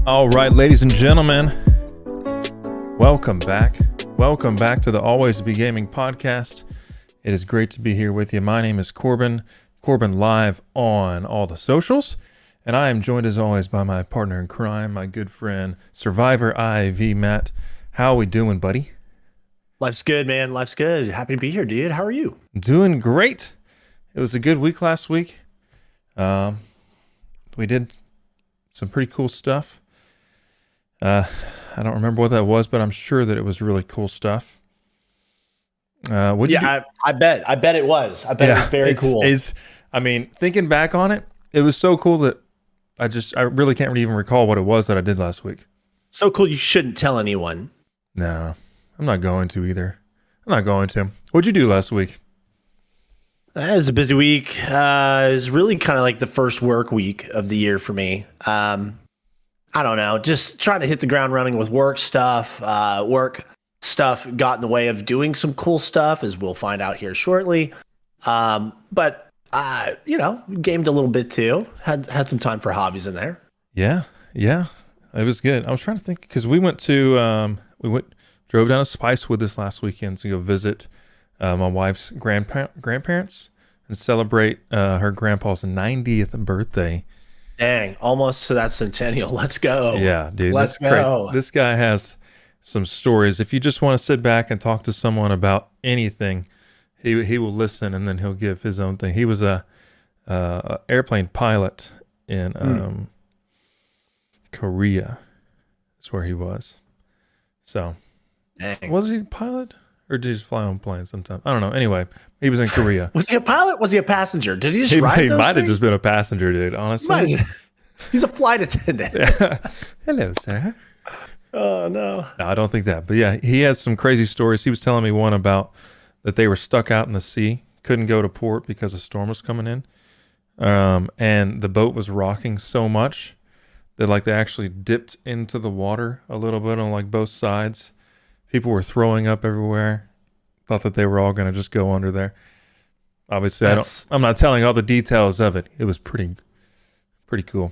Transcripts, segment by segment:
All right, ladies and gentlemen, welcome back. Welcome back to the Always Be Gaming podcast. It is great to be here with you. My name is Corbin live on all the socials, and I am joined as always by my partner in crime, my good friend, Survivor IV, Matt. How are we doing, buddy? Life's good, man. Life's good. Happy to be here, dude. How are you? Doing great. It was a good week last week. We did some pretty cool stuff. I don't remember what that was, but I'm sure that it was really cool stuff. I bet it was. I bet it was very cool. I mean, thinking back on it, it was so cool that I really can't even recall what it was that I did last week. So cool you shouldn't tell anyone. No, I'm not going to either. I'm not going to. What'd you do last week? It was a busy week. It was really kind of like the first work week of the year for me. I don't know, just trying to hit the ground running with work stuff. Work stuff got in the way of doing some cool stuff, as we'll find out here shortly. But gamed a little bit too. Had some time for hobbies in there. Yeah, it was good. I was trying to think because we drove down to Spicewood this last weekend to go visit my wife's grandparents and celebrate her grandpa's 90th birthday. Dang, almost to that centennial. Let's go. Yeah, dude. Let's go. This guy has some stories. If you just want to sit back and talk to someone about anything, he will listen and then he'll give his own thing. He was a airplane pilot in Korea. That's where he was. So, dang. Was he a pilot? Or did he just fly on planes sometime? I don't know. Anyway, he was in Korea. Was he a pilot? Was he a passenger? Did he just ride those He might have things? just been a passenger, dude, honestly. He's a flight attendant. Hello, sir. Oh, no. No, I don't think that. But yeah, he has some crazy stories. He was telling me one about that they were stuck out in the sea, couldn't go to port because a storm was coming in. And the boat was rocking so much that like they actually dipped into the water a little bit on like both sides. People were throwing up everywhere. Thought that they were all going to just go under there. Obviously, I'm not telling all the details of it. It was pretty cool.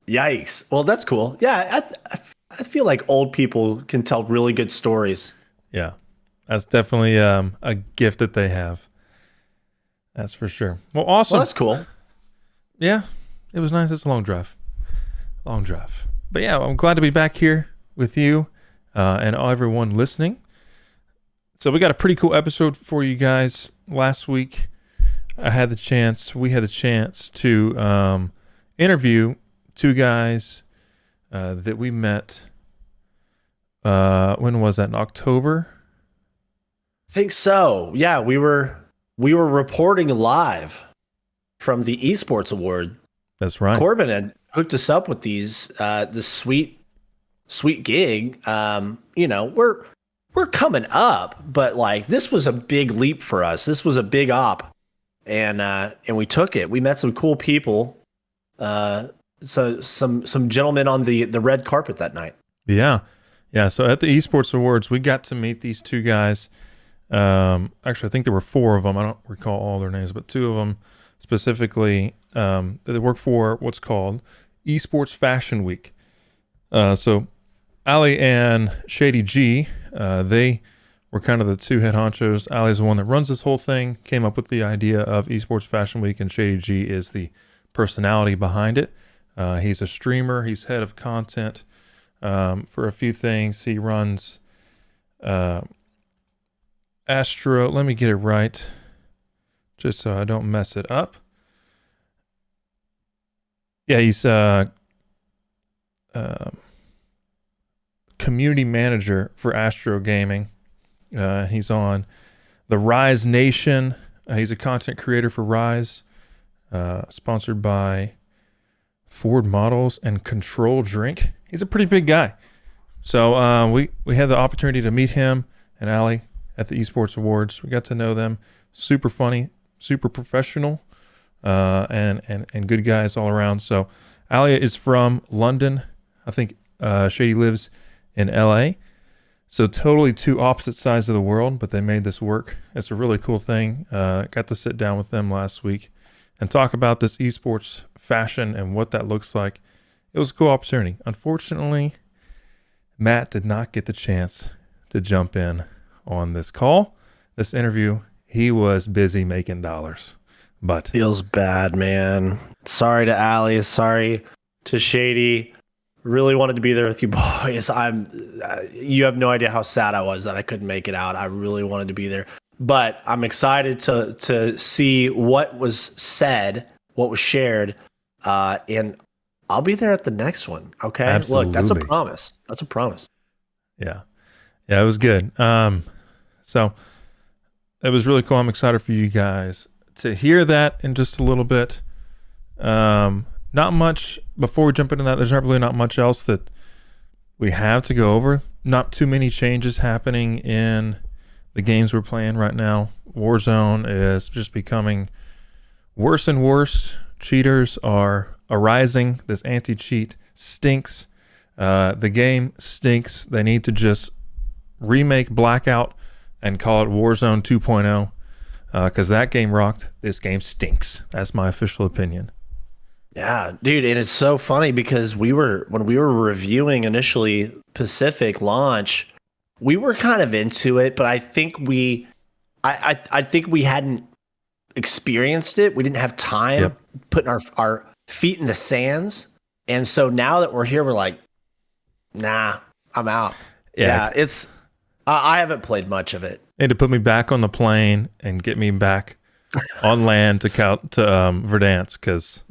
Yikes. Well, that's cool. Yeah, I feel like old people can tell really good stories. Yeah, that's definitely a gift that they have. That's for sure. Well, awesome. Well, that's cool. Yeah, it was nice. It's a long drive. But yeah, I'm glad to be back here with you. And everyone listening. So we got a pretty cool episode for you guys. Last week, we had the chance to interview two guys that we met. When was that? In October? I think so. Yeah, we were reporting live from the Esports Award. That's right. Corbin had hooked us up with this sweet gig. We're coming up, but like this was a big leap for us. This was a big op, and we took it. We met some cool people. So some gentlemen on the red carpet that night. Yeah. So at the Esports Awards, we got to meet these two guys. Actually, I think there were four of them. I don't recall all their names, but two of them specifically. They work for what's called Esports Fashion Week. So Ali and Shady G, they were kind of the two head honchos. Ali's the one that runs this whole thing, came up with the idea of Esports Fashion Week, and Shady G is the personality behind it. He's a streamer. He's head of content for a few things. He runs Astro. Let me get it right, just so I don't mess it up. Yeah, he's community manager for Astro Gaming. He's on the Rise Nation. He's a content creator for Rise, sponsored by Ford Models and Control Drink. He's a pretty big guy. So we had the opportunity to meet him and Ali at the Esports Awards. We got to know them. Super funny, super professional, and good guys all around. So Ali is from London. I think Shady lives in LA. So totally two opposite sides of the world, but they made this work. It's a really cool thing. Got to sit down with them last week and talk about this esports fashion and what that looks like it was a cool opportunity. Unfortunately, Matt did not get the chance to jump in on this call, this interview. He was busy making dollars, but feels bad, man. Sorry to Allie. Sorry to Shady. Really wanted to be there with you boys. You have no idea how sad I was that I couldn't make it out. I really wanted to be there, but I'm excited to see what was said, what was shared, and I'll be there at the next one. Okay. Absolutely. Look, that's a promise. That's a promise. Yeah, it was good. So it was really cool. I'm excited for you guys to hear that in just a little bit. Not much before we jump into that. There's not much else that we have to go over. Not too many changes happening in the games we're playing right now. Warzone is just becoming worse and worse. Cheaters are arising. This anti-cheat stinks. The game stinks. They need to just remake Blackout and call it Warzone 2.0 because that game rocked. This game stinks. That's my official opinion. Yeah, dude, and it's so funny because when we were reviewing initially Pacific launch, we were kind of into it, but I think I think we hadn't experienced it. We didn't have time putting our feet in the sands, and so now that we're here, we're like, nah, I'm out. Yeah, it's I haven't played much of it. They had to put me back on the plane and get me back on land to Verdansk because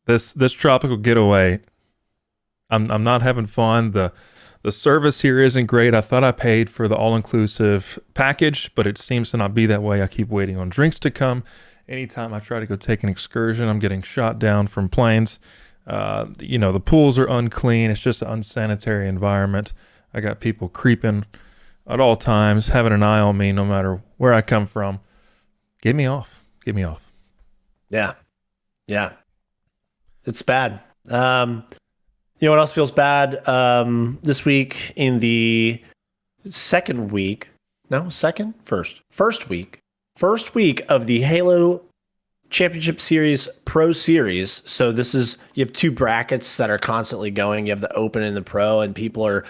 this tropical getaway, I'm not having fun. The service here isn't great. I thought I paid for the all-inclusive package, but it seems to not be that way. I keep waiting on drinks to come. Anytime I try to go take an excursion, I'm getting shot down from planes. The pools are unclean. It's just an unsanitary environment. I got people creeping at all times, having an eye on me no matter where I come from. Get me off. Yeah. It's bad. You know what else feels bad? This week in the first week of the Halo Championship Series Pro Series. So you have two brackets that are constantly going. You have the Open and the Pro, and people are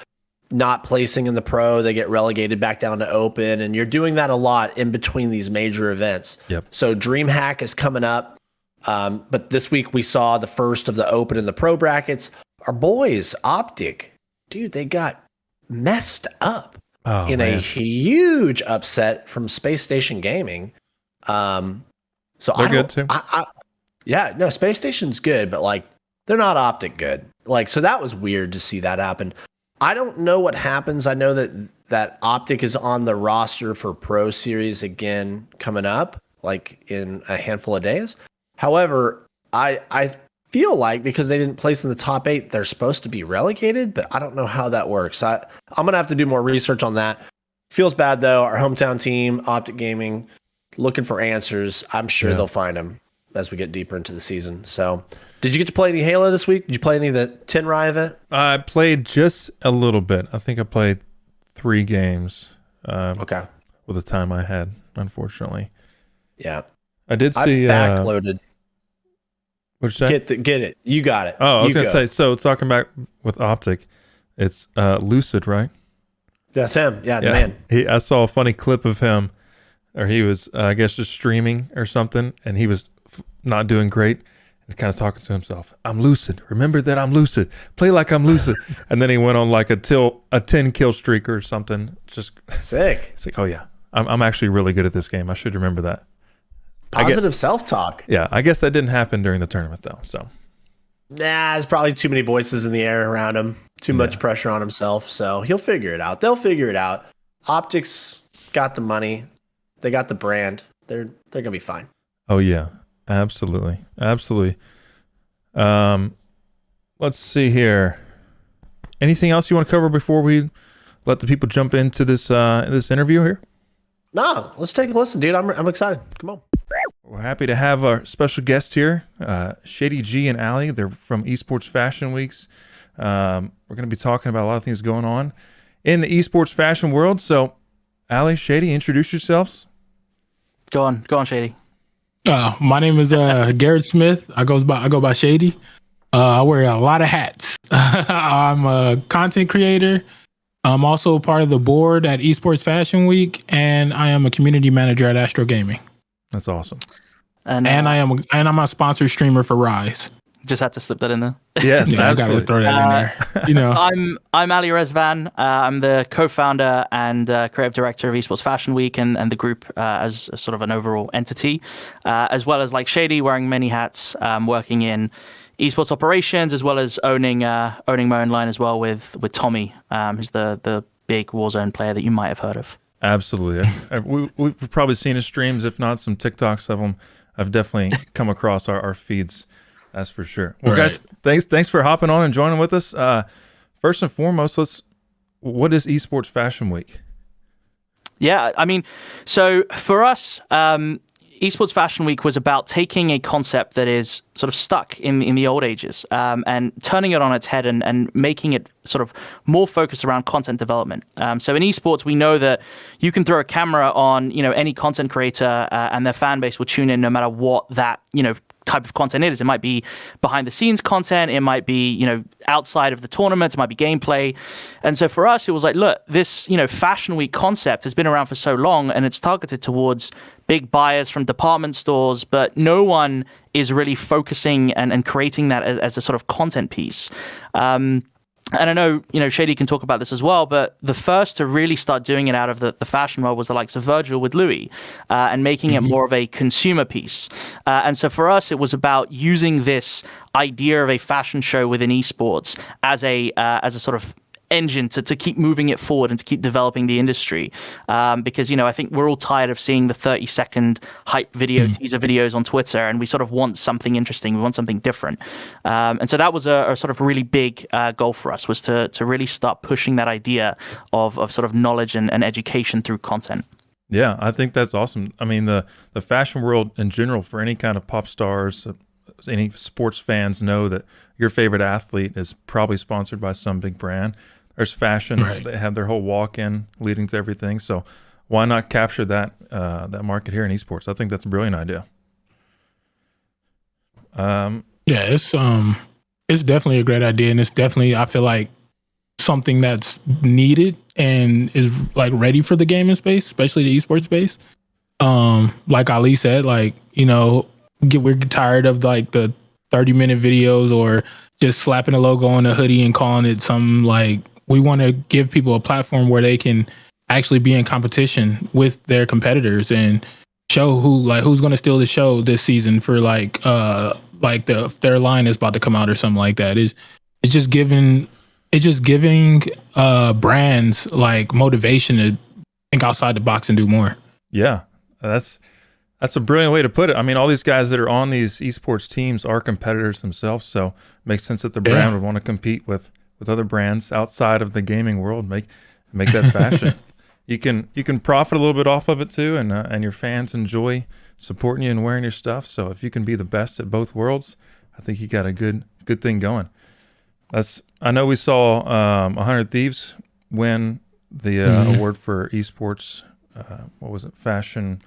not placing in the Pro. They get relegated back down to Open, and you're doing that a lot in between these major events. Yep. So DreamHack is coming up. But this week we saw the first of the Open and the Pro brackets. Our boys, Optic, dude, they got messed up in a huge upset from Space Station Gaming. So they're good too. Space Station's good, but like they're not Optic good. Like, so that was weird to see that happen. I don't know what happens. I know that Optic is on the roster for Pro Series again coming up, like in a handful of days. However, I feel like because they didn't place in the top 8, they're supposed to be relegated, but I don't know how that works. I'm going to have to do more research on that. Feels bad, though. Our hometown team, Optic Gaming, looking for answers. I'm sure they'll find them as we get deeper into the season. So, did you get to play any Halo this week? Did you play any of the Tenrai event? I played just a little bit. I think I played 3 games. Okay. With the time I had, unfortunately. Yeah. I did see... I backloaded. What'd you say? Get it. You got it. Oh, I was going to say, so talking back with Optic, it's Lucid, right? That's him. Yeah, the man. I saw a funny clip of him, or he was, I guess, just streaming or something, and he was not doing great, and kind of talking to himself. I'm lucid. Remember that I'm lucid. Play like I'm lucid. And then he went on like a 10 kill streak or something. Just sick. It's like, oh yeah, I'm actually really good at this game. I should remember that. Positive self-talk. Yeah, I guess that didn't happen during the tournament though. So, there's probably too many voices in the air around him. Too much pressure on himself. So he'll figure it out. They'll figure it out. Optics got the money. They got the brand. They're gonna be fine. Oh yeah, absolutely. Let's see here. Anything else you want to cover before we let the people jump into this interview here? No, let's take a listen, dude. I'm excited. Come on. We're happy to have our special guest here, Shady G and Allie. They're from Esports Fashion Weeks. We're going to be talking about a lot of things going on in the esports fashion world. So, Allie, Shady, introduce yourselves. Go on, Shady. My name is Garrett Smith. I go by Shady. I wear a lot of hats. I'm a content creator. I'm also part of the board at Esports Fashion Week, and I am a community manager at Astro Gaming. That's awesome. And I'm a sponsored streamer for Rise. Just had to slip that in there. Yes, Yeah, I got to throw that in there. You know, I'm Ali Rezvan. I'm the co-founder and creative director of Esports Fashion Week and the group as sort of an overall entity, as well as like Shady, wearing many hats, working in esports operations, as well as owning my own line as well with Tommy, who's the big Warzone player that you might have heard of. Absolutely. We've probably seen his streams, if not some TikToks of him. I've definitely come across our feeds. That's for sure. Well, guys, thanks for hopping on and joining with us. First and foremost, what is Esports Fashion Week? Yeah, I mean, so for us, Esports Fashion Week was about taking a concept that is sort of stuck in the old ages and turning it on its head and making it sort of more focused around content development. So in esports, we know that you can throw a camera on, any content creator and their fan base will tune in no matter what that, type of content it is. It might be behind the scenes content. It might be, outside of the tournaments. It might be gameplay. And so for us, it was like, look, this, Fashion Week concept has been around for so long and it's targeted towards big buyers from department stores, but no one is really focusing and creating that as a sort of content piece. And I know, Shady can talk about this as well, but the first to really start doing it out of the fashion world was the likes of Virgil with Louis and making it more of a consumer piece. And so for us, it was about using this idea of a fashion show within esports as a sort of engine to keep moving it forward and to keep developing the industry. Because, I think we're all tired of seeing the 30-second hype video, teaser videos on Twitter, and we sort of want something interesting. We want something different. And so that was a sort of really big goal for us, was to really start pushing that idea of sort of knowledge and education through content. Yeah, I think that's awesome. I mean, the fashion world in general, for any kind of pop stars, any sports fans know that your favorite athlete is probably sponsored by some big brand. There's fashion. Right. They have their whole walk-in leading to everything. So why not capture that market here in esports? I think that's a brilliant idea. It's definitely a great idea, and it's definitely, I feel like, something that's needed and is like ready for the gaming space, especially the esports space. Like Ali said, we're tired of like the 30-minute videos or just slapping a logo on a hoodie and calling it some like. We want to give people a platform where they can actually be in competition with their competitors and show who's going to steal the show this season for their line is about to come out or something like that. It's just giving brands like motivation to think outside the box and do more. Yeah, that's a brilliant way to put it. I mean, all these guys that are on these esports teams are competitors themselves, so it makes sense that the brand would want to compete with other brands outside of the gaming world, make that fashion. You can profit a little bit off of it too, and your fans enjoy supporting you and wearing your stuff. So if you can be the best at both worlds, I think you got a good thing going. I know we saw 100 Thieves win the award for esports. What was it? Fashion.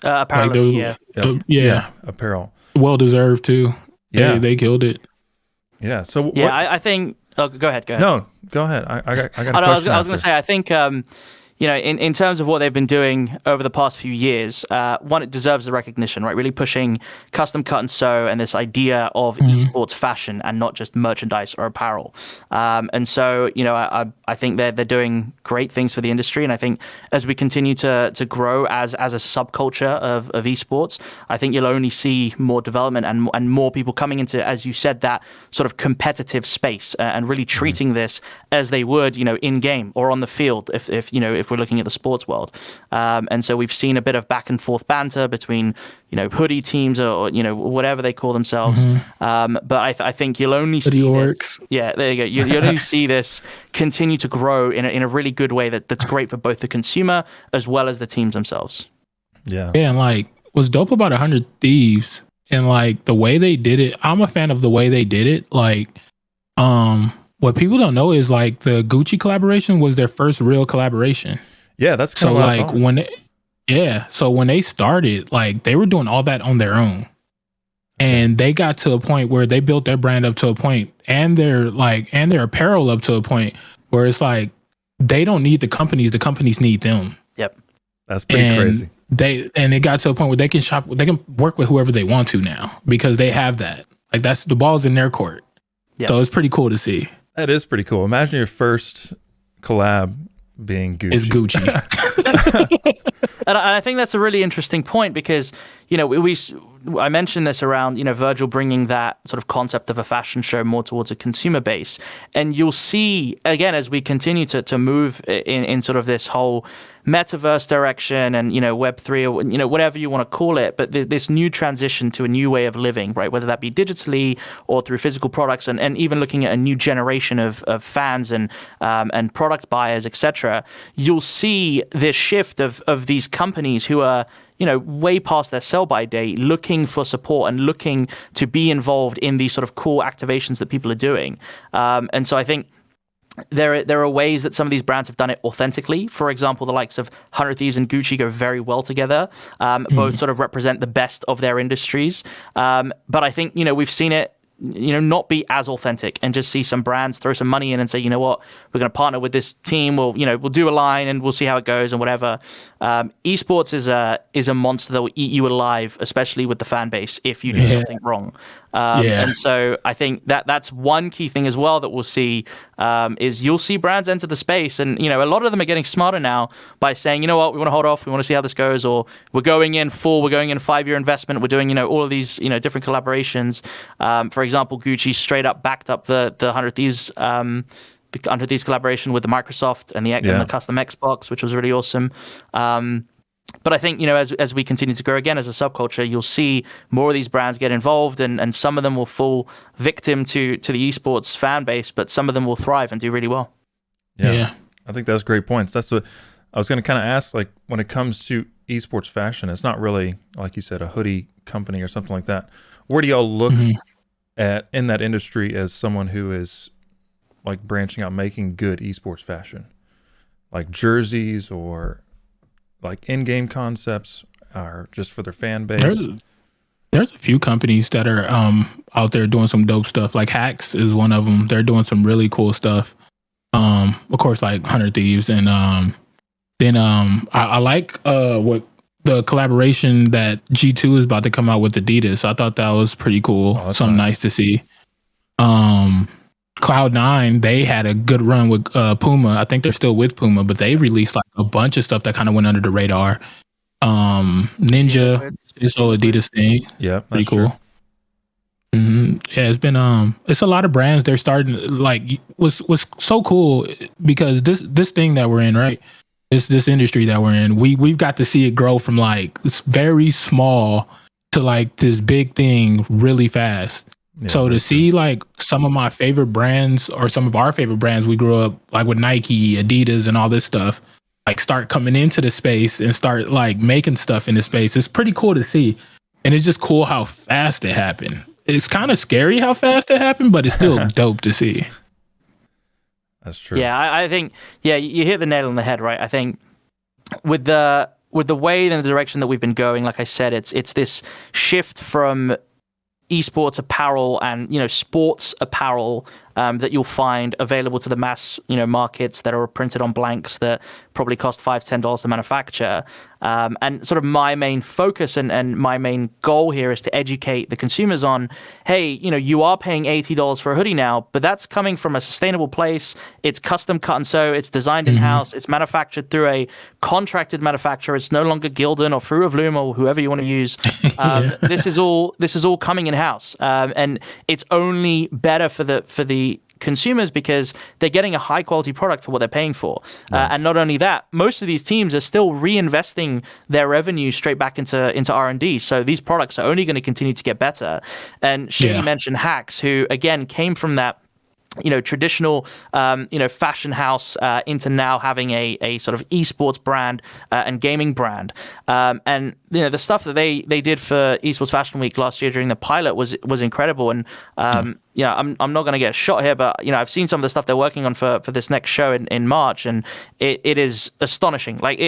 Apparel. Apparel. Well deserved too. Yeah, they killed it. Yeah. So I think. Oh, go ahead. No, go ahead. I got a question. I was going to say, I think, in terms of what they've been doing over the past few years, one, it deserves the recognition, right? Really pushing custom cut and sew and this idea of esports fashion and not just merchandise or apparel. And so, I think they're doing great things for the industry. And I think as we continue to grow as a subculture of esports, I think you'll only see more development and more people coming into, as you said, that sort of competitive space and really treating this as they would, in game or on the field, if we're looking at the sports world. And so we've seen a bit of back and forth banter between, hoodie teams or whatever they call themselves. But I think you'll only see this. Yeah, there you go. You'll only see this continue to grow in a really good way that's great for both the consumer as well as the teams themselves. Yeah. Yeah, and what's dope about 100 Thieves and the way they did it, I'm a fan of the way they did it. What people don't know is the Gucci collaboration was their first real collaboration. Yeah, that's so when they started, they were doing all that on their own. And they got to a point where they built their brand up to a point, and their apparel up to a point where it's like they don't need the companies need them. Yep. That's pretty crazy. It got to a point where they can work with whoever they want to now because they have that. Like that's the ball's in their court. Yep. So it's pretty cool to see. That is pretty cool. Imagine your first collab being Gucci. It's Gucci. And I think that's a really interesting point because, I mentioned this around, Virgil bringing that sort of concept of a fashion show more towards a consumer base. And you'll see, again, as we continue to move in sort of this whole metaverse direction and, Web3 or, whatever you want to call it, but this new transition to a new way of living, right? Whether that be digitally or through physical products and even looking at a new generation of fans and product buyers, etc. You'll see this shift of these companies who are, way past their sell-by date, looking for support and looking to be involved in these sort of cool activations that people are doing. And so I think there are ways that some of these brands have done it authentically. For example, the likes of 100 Thieves and Gucci go very well together. Both sort of represent the best of their industries. But I think, we've seen it not be as authentic and just see some brands throw some money in and say, you know what, we're going to partner with this team. We'll do a line and we'll see how it goes and whatever. Esports is a monster that will eat you alive, especially with the fan base if you do something wrong. And so I think that's one key thing as well that we'll see is you'll see brands enter the space. And, a lot of them are getting smarter now by saying, you know what, we want to hold off. We want to see how this goes. Or we're going in 5-year investment. We're doing, all of these, different collaborations. For example, Gucci straight up backed up the 100 Thieves collaboration with the Microsoft and the custom Xbox, which was really awesome. But I think, as we continue to grow again as a subculture, you'll see more of these brands get involved and some of them will fall victim to the esports fan base, but some of them will thrive and do really well. Yeah. I think that's great points. That's what I was going to kind of ask, like when it comes to esports fashion, it's not really, like you said, a hoodie company or something like that. Where do y'all look at in that industry as someone who is like branching out, making good esports fashion, like jerseys or like in-game concepts, or just for their fan base? There's a few companies that are out there doing some dope stuff. Like Hacks is one of them. They're doing some really cool stuff. Of course, like 100 Thieves, and then I like what the collaboration that G2 is about to come out with Adidas. I thought that was pretty cool. Something nice to see. Cloud9, they had a good run with Puma. I think they're still with Puma, but they released like a bunch of stuff that kind of went under the radar. Ninja is all Adidas thing. Yeah, pretty cool. Yeah, it's been it's a lot of brands. They're starting like was so cool because this thing that we're in, right? This industry that we're in, we've got to see it grow from like it's very small to like this big thing really fast. Yeah, so to see like some of my favorite brands or some of our favorite brands we grew up like with Nike, Adidas, and all this stuff, like start coming into the space and start like making stuff in the space. It's pretty cool to see. And it's just cool how fast it happened. It's kind of scary how fast it happened, but it's still dope to see. That's true. Yeah, I think, you hit the nail on the head, right? I think with the way and the direction that we've been going, like I said, it's this shift from esports apparel and sports apparel that you'll find available to the mass markets that are printed on blanks that probably cost $5-10 to manufacture. And sort of my main focus and my main goal here is to educate the consumers on, hey, you are paying $80 for a hoodie now, but that's coming from a sustainable place. It's custom cut and sew. It's designed in-house. It's manufactured through a contracted manufacturer. It's no longer Gildan or Fruit of Loom or whoever you want to use. This is all coming in-house. And it's only better for the consumers because they're getting a high quality product for what they're paying for. And not only that, most of these teams are still reinvesting their revenue straight back into R&D. So these products are only going to continue to get better. And Shady mentioned Hacks, who again came from that traditional, fashion house into now having a sort of esports brand and gaming brand. And the stuff that they did for Esports Fashion Week last year during the pilot was incredible. And I'm not going to get a shot here, but I've seen some of the stuff they're working on for this next show in March, and it is astonishing. Like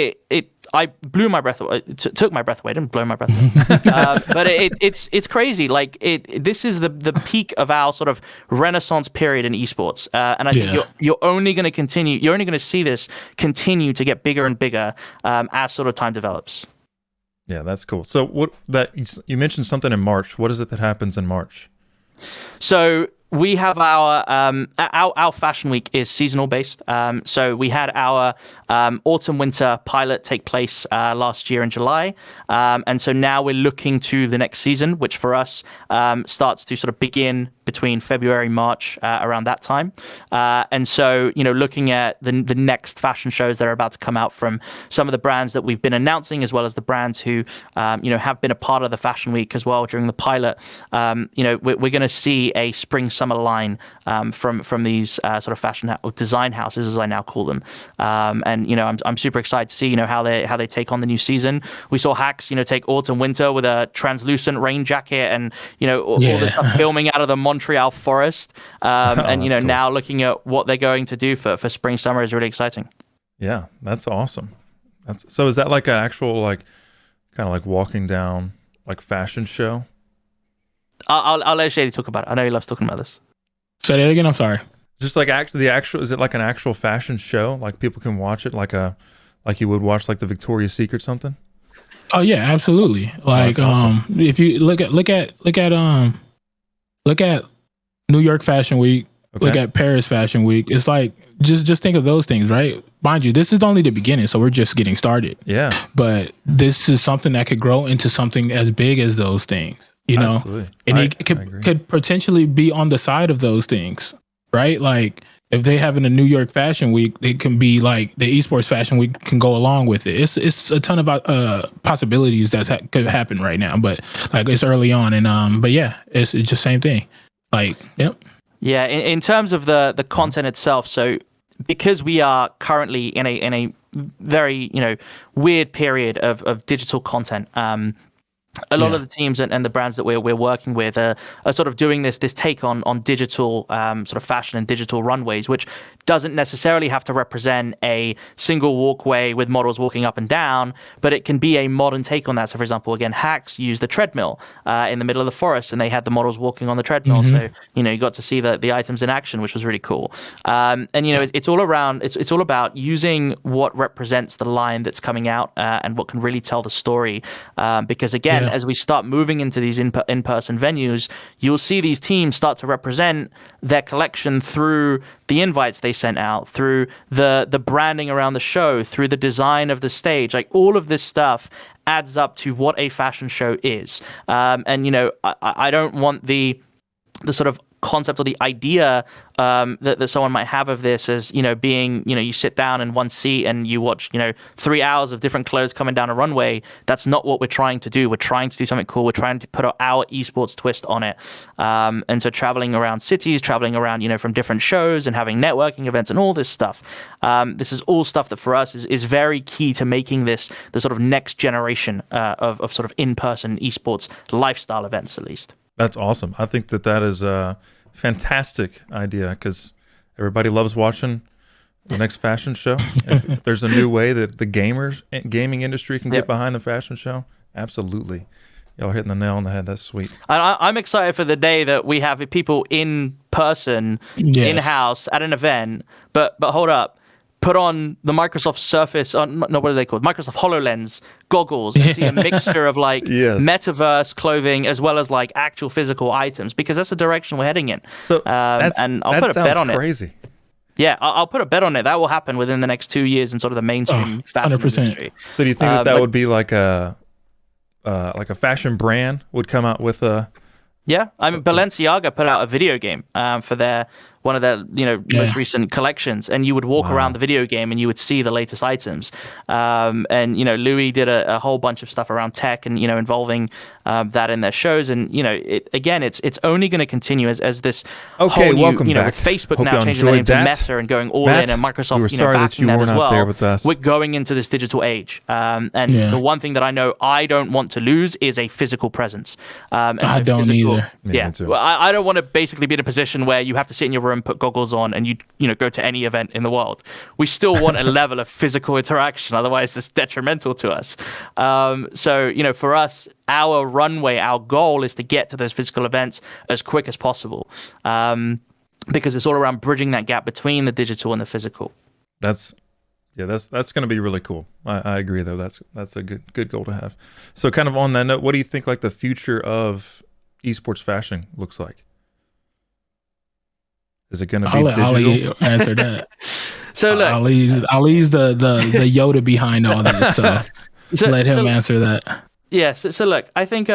I blew my breath away, took my breath away, didn't blow my breath away. But it's crazy. Like this is the peak of our sort of renaissance period in esports, and I think you're only going to continue. You're only going to see this continue to get bigger and bigger as sort of time develops. Yeah, that's cool. So what that you mentioned something in March. What is it that happens in March? So we have our fashion week is seasonal based. So we had our autumn winter pilot take place last year in July, and so now we're looking to the next season, which for us starts to sort of begin between February, March, around that time. And so, looking at the next fashion shows that are about to come out from some of the brands that we've been announcing, as well as the brands who, have been a part of the fashion week as well during the pilot, we're going to see a spring-summer line from these sort of fashion design houses, as I now call them. And, I'm super excited to see, how they take on the new season. We saw Hacks, take autumn-winter with a translucent rain jacket and, all this stuff filming out of the Montreal forest, and cool. Now looking at what they're going to do for spring summer is really exciting. Yeah, that's awesome. So is that like an actual kind of like walking down like fashion show? I'll let Shady talk about it. I know he loves talking about this. Say that again. I'm sorry. Just like is it like an actual fashion show? Like people can watch it like you would watch like the Victoria's Secret something? Oh yeah, absolutely. Like awesome. If you look at New York Fashion Week, look at Paris Fashion Week. It's like just think of those things, right? Mind you, this is only the beginning, so we're just getting started. Yeah. But this is something that could grow into something as big as those things, Absolutely. And it could potentially be on the side of those things, right? Like if they have in a New York Fashion Week, it can be like the Esports Fashion Week can go along with it. It's a ton of possibilities that could happen right now, but like it's early on, and but yeah, it's just same thing. Like, yep. Yeah, in terms of the content itself, so because we are currently in a very weird period of digital content. A lot of the teams and the brands that we're working with are sort of doing this take on digital sort of fashion and digital runways, which doesn't necessarily have to represent a single walkway with models walking up and down, but it can be a modern take on that. So, for example, again, Hacks used the treadmill in the middle of the forest, and they had the models walking on the treadmill. Mm-hmm. So, you got to see the items in action, which was really cool. And it's all around. It's all about using what represents the line that's coming out and what can really tell the story. Because again, as we start moving into these in-person venues, you'll see these teams start to represent their collection through the invites they sent out, through the branding around the show, through the design of the stage. Like all of this stuff adds up to what a fashion show is. And I don't want the sort of concept or the idea that someone might have of this as being you sit down in one seat and you watch 3 hours of different clothes coming down a runway. That's not what we're trying to do. We're trying to do something cool. We're trying to put our esports twist on it, and so traveling around cities, traveling around from different shows and having networking events and all this stuff. This is all stuff that for us is very key to making this the sort of next generation of sort of in-person esports lifestyle events, at least. That's awesome. I think that is a fantastic idea because everybody loves watching the next fashion show. If there's a new way that the gaming industry can get behind the fashion show, absolutely. Y'all hitting the nail on the head. That's sweet. I'm excited for the day that we have people in person, in-house, at an event. But hold up. Put on the Microsoft Surface, what are they called? Microsoft HoloLens goggles, and see a mixture of metaverse clothing as well as like actual physical items, because that's the direction we're heading in. So and I'll put a bet on crazy. it. Yeah, I'll put a bet on it. That will happen within the next 2 years in sort of the mainstream fashion 100%. Industry. So do you think that would be like a fashion brand would come out with a? Yeah, I mean Balenciaga put out a video game for one of their most recent collections, and you would walk around the video game and you would see the latest items. And Louis did a whole bunch of stuff around tech and involving that in their shows. And it's only going to continue as this whole new, welcome back. With Facebook Hope now changing the name to Meta and going all in, and Microsoft backing that as well. With us. We're going into this digital age, and the one thing that I know I don't want to lose is a physical presence. I don't either. Yeah, well, I don't want to basically be in a position where you have to sit in your room, put goggles on, and you go to any event in the world. We still want a level of physical interaction, otherwise it's detrimental to us. So for us, our runway, our goal is to get to those physical events as quick as possible, because it's all around bridging that gap between the digital and the physical. That's going to be really cool. I agree, though. That's a good goal to have. So kind of on that note, what do you think like the future of esports fashion looks like? Is it going to be digital? I'll answer that. So look, I'll ease the Yoda behind all this. So let him answer that. Yeah. So look, I think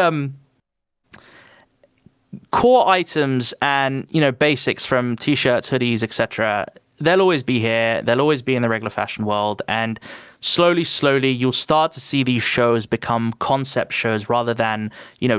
core items and basics from t-shirts, hoodies, etc. They'll always be here. They'll always be in the regular fashion world, and slowly, you'll start to see these shows become concept shows rather than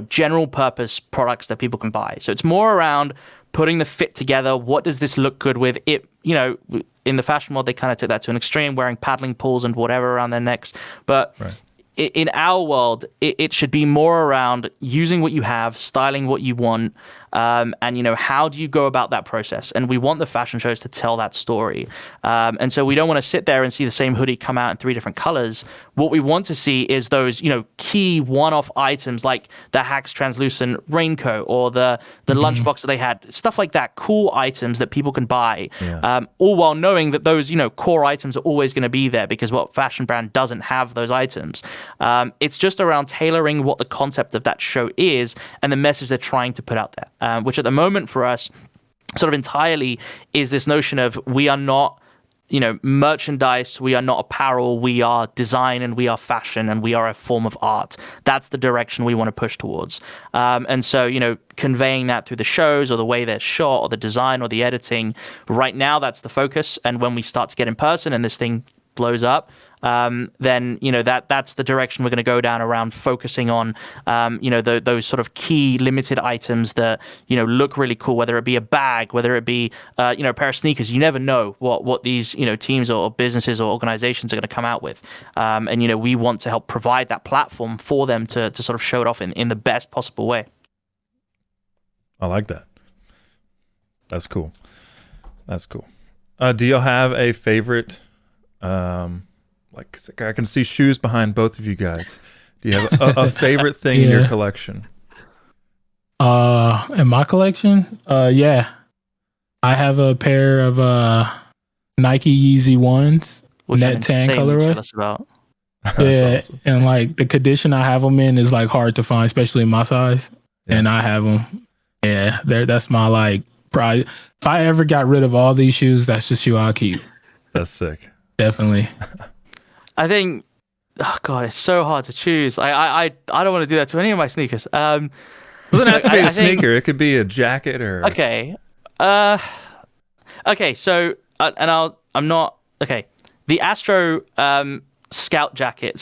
general purpose products that people can buy. So it's more around putting the fit together. What does this look good with it? In the fashion world, they kind of took that to an extreme, wearing paddling pools and whatever around their necks. But right. In our world, it should be more around using what you have, styling what you want, and how do you go about that process? And we want the fashion shows to tell that story. And so we don't want to sit there and see the same hoodie come out in 3 different colors. What we want to see is those key one-off items like the Hacks translucent raincoat or the lunchbox that they had, stuff like that, cool items that people can buy, all while knowing that those core items are always going to be there, because what fashion brand doesn't have those items? It's just around tailoring what the concept of that show is and the message they're trying to put out there, which at the moment for us sort of entirely is this notion of we are not merchandise, we are not apparel, we are design and we are fashion and we are a form of art. That's the direction we want to push towards. And so, conveying that through the shows or the way they're shot or the design or the editing, right now that's the focus. And when we start to get in person and this thing blows up, then that's the direction we're going to go down, around focusing on those sort of key limited items that look really cool, whether it be a bag, whether it be a pair of sneakers. You never know what these teams or businesses or organizations are going to come out with, and we want to help provide that platform for them to sort of show it off in the best possible way. I like that. That's cool. Do y'all have a favorite? Like I can see shoes behind both of you guys. Do you have a favorite thing in your collection? In my collection, yeah, I have a pair of Nike Yeezy ones, net tan colorway. About. Yeah, awesome. And like the condition I have them in is like hard to find, especially in my size. Yeah. And I have them. Yeah, that's my pride. If I ever got rid of all these shoes, that's the shoe I'll keep. That's sick. Definitely. I think, oh God, it's so hard to choose. I don't want to do that to any of my sneakers. Doesn't have to be a sneaker. It could be a jacket or. Okay. Okay. So, I'm not okay. The Astro Scout jacket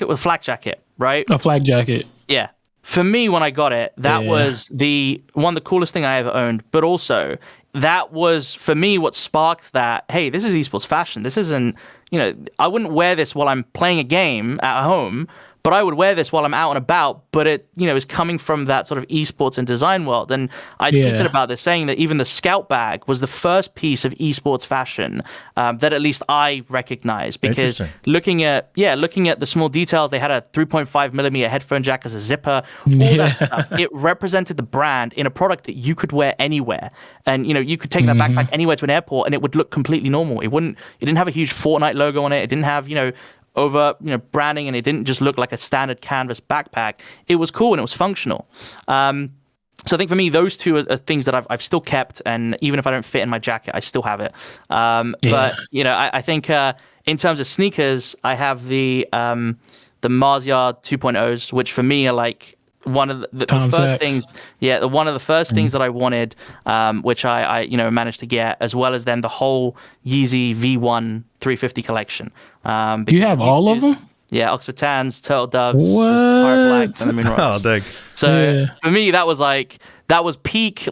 with flak jacket, right? A flak jacket. Yeah. For me, when I got it, that was the coolest thing I ever owned. But also, that was for me what sparked that. Hey, this is esports fashion. This isn't. I wouldn't wear this while I'm playing a game at home, but I would wear this while I'm out and about. But it, is coming from that sort of esports and design world. And I tweeted about this, saying that even the Scout bag was the first piece of esports fashion that at least I recognized, because looking at the small details, they had a 3.5 millimeter headphone jack as a zipper, all that stuff. It represented the brand in a product that you could wear anywhere. And, you could take that backpack anywhere to an airport and it would look completely normal. It didn't have a huge Fortnite logo on it. It didn't have, over branding, and it didn't just look like a standard canvas backpack. It was cool and it was functional. So I think for me, those two are things that I've still kept, and even if I don't fit in my jacket, I still have it. But I think in terms of sneakers, I have the Mars Yard 2.0s, which for me are like one of the first things. Yeah, one of the first things that I wanted, which I managed to get, as well as then the whole Yeezy V1 350 collection. Do you have all of them? Yeah, Oxford Tans, Turtle Doves, Pirate Blacks, and the Moon Rocks. Oh, dig. So for me, that was peak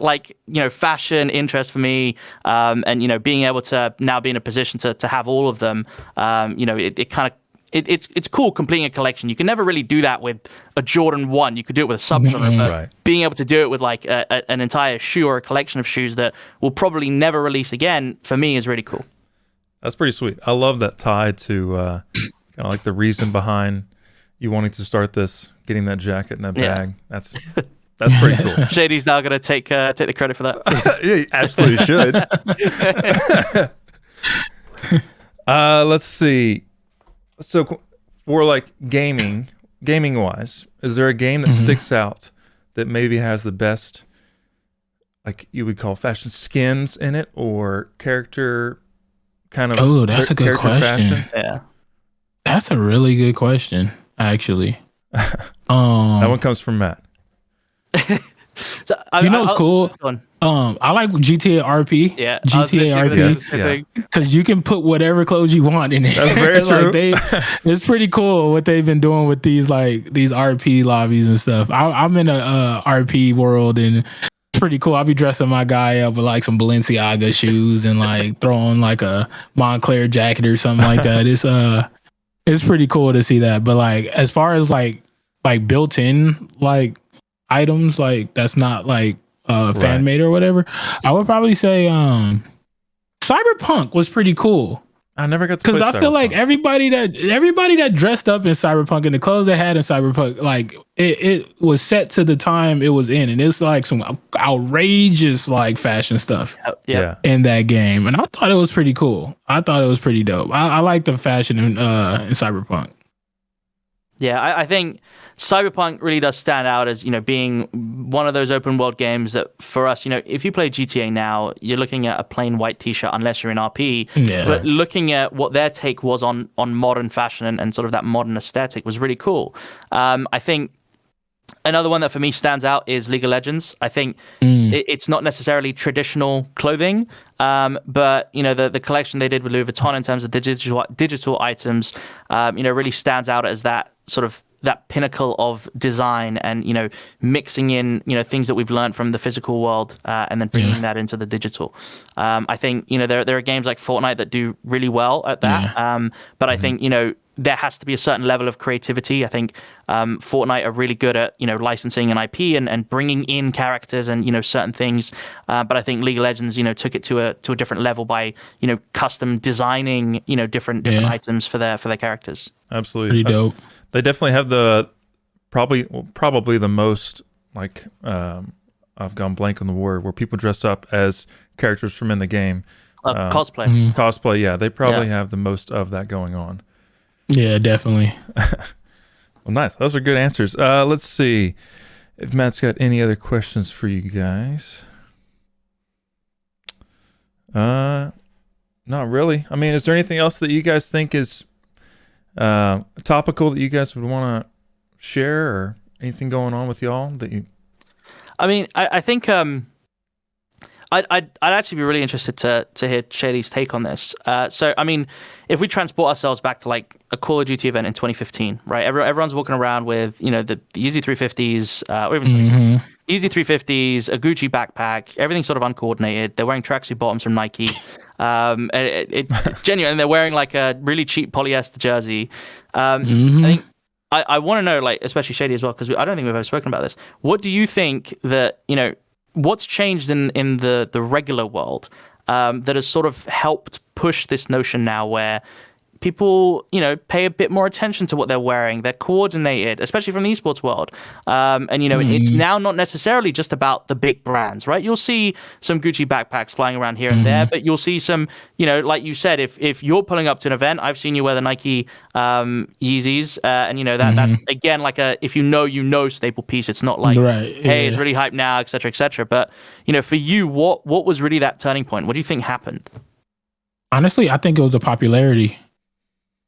fashion interest for me, and being able to now be in a position to have all of them. It kind of it's cool completing a collection. You can never really do that with a Jordan 1. You could do it with a subgenre, but Right. being able to do it with like an entire shoe or a collection of shoes that will probably never release again, for me, is really cool. That's pretty sweet. I love that tie to kind of like the reason behind you wanting to start this, getting that jacket and that bag. That's pretty cool. Shady's now gonna take the credit for that. Yeah, you absolutely should. Let's see. So for like gaming wise, is there a game that sticks out that maybe has the best, like you would call fashion skins in it, or character kind of? Oh, that's a good question. Fashion? Yeah, That's a really good question, actually. That one comes from Matt. so, what's cool? Go on. I like GTA RP. Yeah, GTA RP. Because you can put whatever clothes you want in it. That's very true. It's pretty cool what they've been doing with these RP lobbies and stuff. I'm in a RP world, and it's pretty cool. I'll be dressing my guy up with like some Balenciaga shoes and like throwing like a Montclair jacket or something like that. It's pretty cool to see that. But like as far as like built-in like items, like that's not like fan made or whatever, I would probably say Cyberpunk was pretty cool. I never got to play because I feel like everybody that dressed up in Cyberpunk and the clothes they had in Cyberpunk, like it was set to the time it was in, and it's like some outrageous like fashion stuff in that game, and I thought it was pretty cool. I thought it was pretty dope. I like the fashion in Cyberpunk. Yeah, I think Cyberpunk really does stand out as, being one of those open world games that for us, if you play GTA now, you're looking at a plain white t-shirt unless you're in RP. Yeah. But looking at what their take was on modern fashion and sort of that modern aesthetic was really cool. I think another one that for me stands out is League of Legends. I think it's not necessarily traditional clothing, but the collection they did with Louis Vuitton in terms of digital items, really stands out as that sort of that pinnacle of design and mixing in things that we've learned from the physical world and then bringing that into the digital. I think there are games like Fortnite that do really well at that, but I think there has to be a certain level of creativity. I think Fortnite are really good at licensing an IP and bringing in characters and certain things, but I think League of Legends took it to a different level by custom designing different items for their characters. Absolutely, pretty dope. They definitely have the probably the most like I've gone blank on the word where people dress up as characters from in the game. Cosplay. Cosplay, yeah. They probably have the most of that going on. Yeah, definitely. Well, nice. Those are good answers. Let's see if Matt's got any other questions for you guys. Not really. I mean, is there anything else that you guys think is topical that you guys would want to share, or anything going on with y'all that you? I mean, I think I'd actually be really interested to hear Shady's take on this. So, I mean, if we transport ourselves back to like a Call of Duty event in 2015, right? Everyone's walking around with the Yeezy 350s, or even 2016. Yeezy 350s, a Gucci backpack, everything's sort of uncoordinated. They're wearing tracksuit bottoms from Nike. Genuine, they're wearing like a really cheap polyester jersey. I think I want to know, like, especially Shady as well, because I don't think we've ever spoken about this. What do you think that what's changed in the regular world that has sort of helped push this notion now where people, pay a bit more attention to what they're wearing. They're coordinated, especially from the esports world. And, it's now not necessarily just about the big brands, right? You'll see some Gucci backpacks flying around here and there, but you'll see some, like you said, if you're pulling up to an event, I've seen you wear the Nike Yeezys, and, that's, again, like if staple piece. It's not like, hey, it's really hyped now, et cetera, et cetera. But, for you, what was really that turning point? What do you think happened? Honestly, I think it was the popularity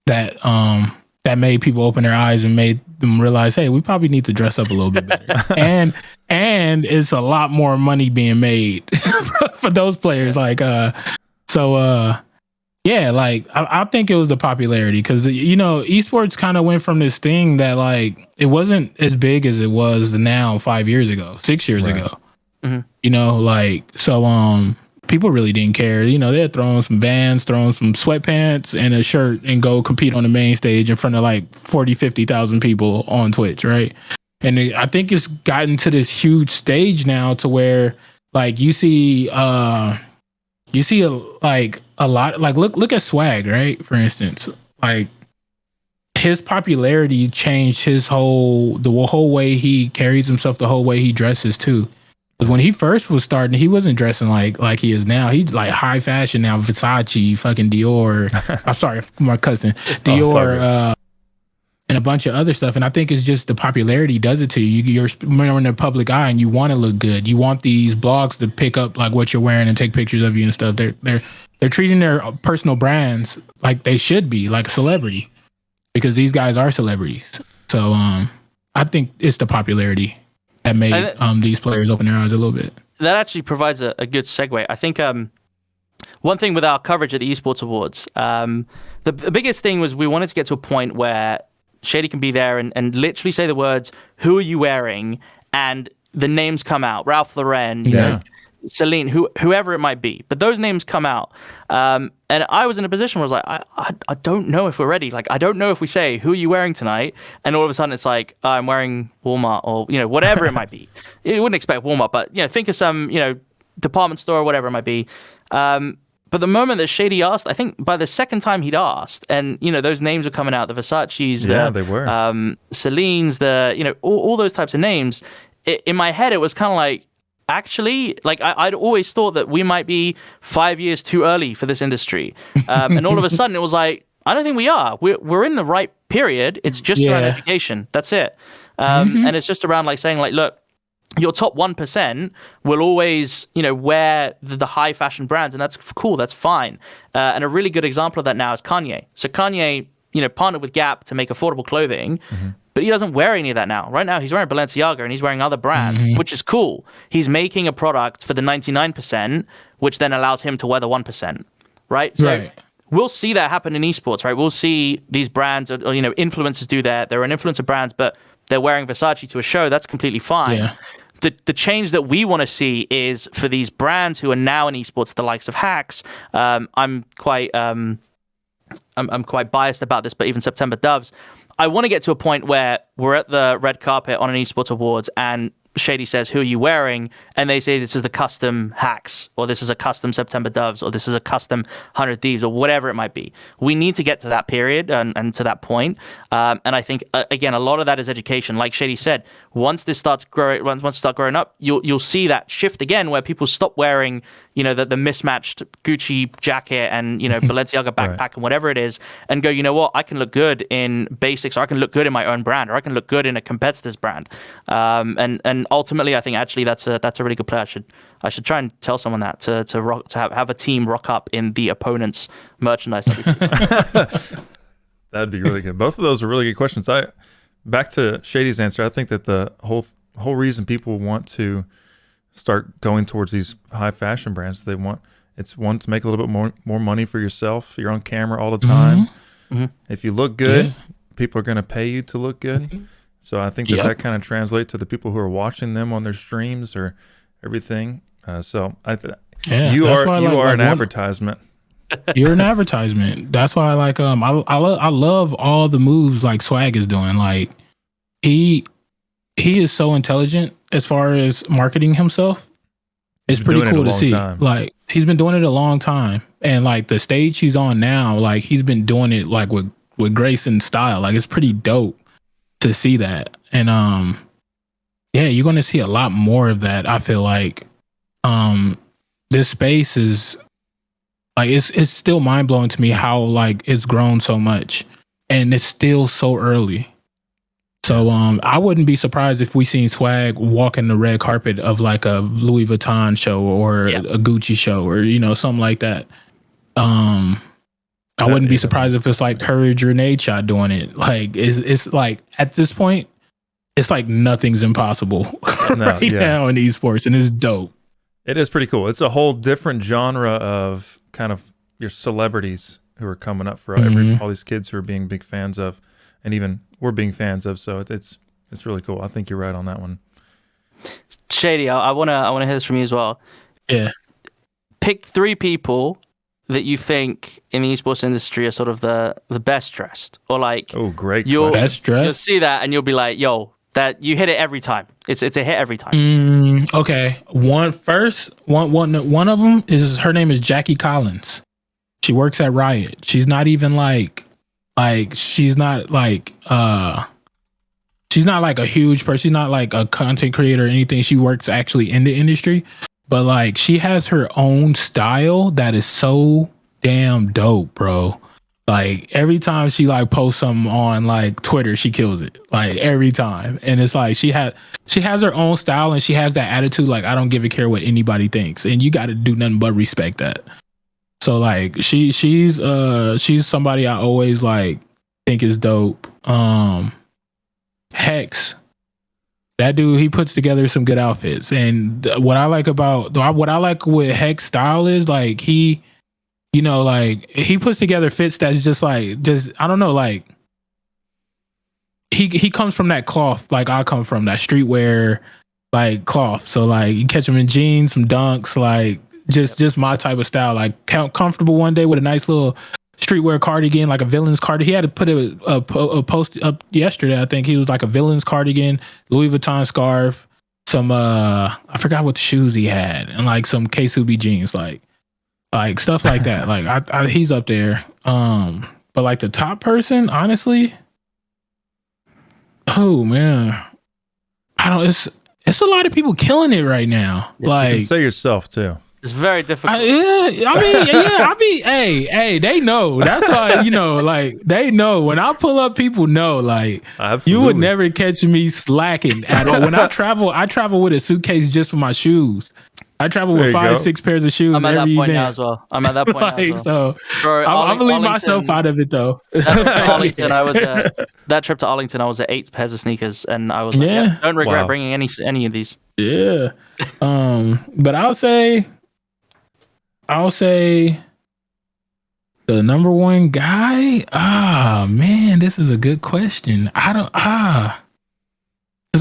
that made people open their eyes and made them realize, hey, we probably need to dress up a little bit better. and it's a lot more money being made for those players. Like, I think it was the popularity because esports kind of went from this thing that like it wasn't as big as it was now 5 years ago, 6 years ago. people really didn't care. You know, they're throwing some Vans, throwing some sweatpants and a shirt and go compete on the main stage in front of like 40, 50,000 people on Twitch, right? And I think it's gotten to this huge stage now to where like you see a lot, like look at Swag, right? For instance, like his popularity changed the whole way he carries himself, the whole way he dresses too. Because when he first was starting, he wasn't dressing like he is now. He's like high fashion now, Versace, fucking Dior. I'm sorry, my cousin Dior, and a bunch of other stuff. And I think it's just the popularity does it to you. You're in the public eye, and you want to look good. You want these blogs to pick up like what you're wearing and take pictures of you and stuff. They're treating their personal brands like they should be, like a celebrity, because these guys are celebrities. So I think it's the popularity that made these players open their eyes a little bit. That actually provides a good segue. I think one thing with our coverage at the Esports Awards, the biggest thing was we wanted to get to a point where Shady can be there and literally say the words, "Who are you wearing?" and the names come out. Ralph Lauren, you know, Celine, whoever it might be. But those names come out. And I was in a position where I was like, I don't know if we're ready. Like, I don't know if we say, "Who are you wearing tonight?" And all of a sudden it's like, I'm wearing Walmart, or, you know, whatever it might be. You wouldn't expect Walmart, but, you know, think of some, you know, department store or whatever it might be. But the moment that Shady asked, I think by the second time he'd asked, and, you know, those names were coming out, the Versace's, they were. Celine's, you know, all those types of names. In my head, it was kind of like, actually, like I'd always thought that we might be 5 years too early for this industry. And all of a sudden it was like, I don't think we are. We're in the right period. It's just around education. That's it. And it's just around like saying like, look, your top 1% will always, you know, wear the high fashion brands, and that's cool. That's fine. And a really good example of that now is Kanye. So Kanye, you know, partnered with Gap to make affordable clothing, but he doesn't wear any of that now. Right now, he's wearing Balenciaga and he's wearing other brands, which is cool. He's making a product for the 99%, which then allows him to wear the 1%, right? So we'll see that happen in esports, right? We'll see these brands, or you know, influencers do that. They're an influencer brands, but they're wearing Versace to a show. That's completely fine. Yeah. The change that we want to see is for these brands who are now in esports, the likes of Hacks. I'm quite biased about this, but even September Doves, I want to get to a point where we're at the red carpet on an esports awards and Shady says, "Who are you wearing?" And they say, "This is the custom Hacks," or "This is a custom September Doves," or "This is a custom 100 Thieves," or whatever it might be. We need to get to that period and to that point. And I think, again, a lot of that is education. Like Shady said, once it starts growing up, you'll see that shift again where people stop wearing, you know, the mismatched Gucci jacket and, you know, Balenciaga backpack and whatever it is, and go, you know what, I can look good in basics, or I can look good in my own brand, or I can look good in a competitor's brand. And ultimately, I think actually that's a really good play. I should try and tell someone that to have a team rock up in the opponent's merchandise. That'd be really good. Both of those are really good questions. Back to Shady's answer, I think that the whole reason people want to start going towards these high fashion brands, they want to make a little bit more money for yourself. You're on camera all the time. If you look good, people are going to pay you to look good. So I think that kind of translates to the people who are watching them on their streams or everything. So you are an advertisement. You're an advertisement. That's why I like I love all the moves like Swag is doing. Like he is so intelligent as far as marketing himself. It's pretty cool to see. Like he's been doing it a long time, and like the stage he's on now, like he's been doing it like with grace and style. Like it's pretty dope to see that. And yeah, you're going to see a lot more of that. I feel like this space is like it's still mind blowing to me how like it's grown so much, and it's still so early. So I wouldn't be surprised if we seen Swag walking the red carpet of like a Louis Vuitton show or a Gucci show or, you know, something like that. I wouldn't be surprised if it's like Courage or Nade Shot doing it. Like it's like at this point, it's like nothing's impossible now in esports, and it's dope. It is pretty cool. It's a whole different genre of kind of your celebrities who are coming up for all these kids who are being big fans of, and even we're being fans of. So it's really cool. I think you're right on that one. Shady, I wanna hear this from you as well. Yeah. pick 3 people that you think in the esports industry are sort of the best dressed, or like great you'll question. Best dressed? You'll see that and you'll be like, yo, that you hit it every time. It's a hit every time. Okay. One of them is, her name is Jackie Collins. She works at Riot. She's not even she's not like a huge person. She's not like a content creator or anything. She works actually in the industry, but like she has her own style that is so damn dope, bro. Like every time she like posts something on like Twitter, she kills it. Like every time. And it's like she has her own style, and she has that attitude like, I don't give a care what anybody thinks. And you got to do nothing but respect that. So like she's somebody I always like think is dope. Hex, that dude, he puts together some good outfits. And what I like with Hex style is like he puts together fits that's just I don't know, like he comes from that cloth, like I come from that streetwear like cloth. So like you catch him in jeans, some dunks, like just my type of style, like comfortable one day with a nice little streetwear cardigan, like a villain's cardigan. He had to put a post up yesterday. I think he was like a villain's cardigan, Louis Vuitton scarf, some I forgot what shoes he had, and like some K-Subi jeans, like stuff like that. Like I he's up there. But like the top person, honestly, oh man, I don't. It's a lot of people killing it right now. You Like can say yourself too. It's very difficult. Hey, they know. That's why, like they know. When I pull up, people know. Like Absolutely. You would never catch me slacking at all. When I travel with a suitcase just for my shoes. I travel with 5-6 pairs of shoes. I'm at that point event. now as well. I'm at that point now as well. So bro, I'm gonna leave myself out of it though. That trip to Arlington, I was at 8 pairs of sneakers, and I was like, yeah, don't regret bringing any of these. Yeah. But I'll say the number one guy. Man, this is a good question. Because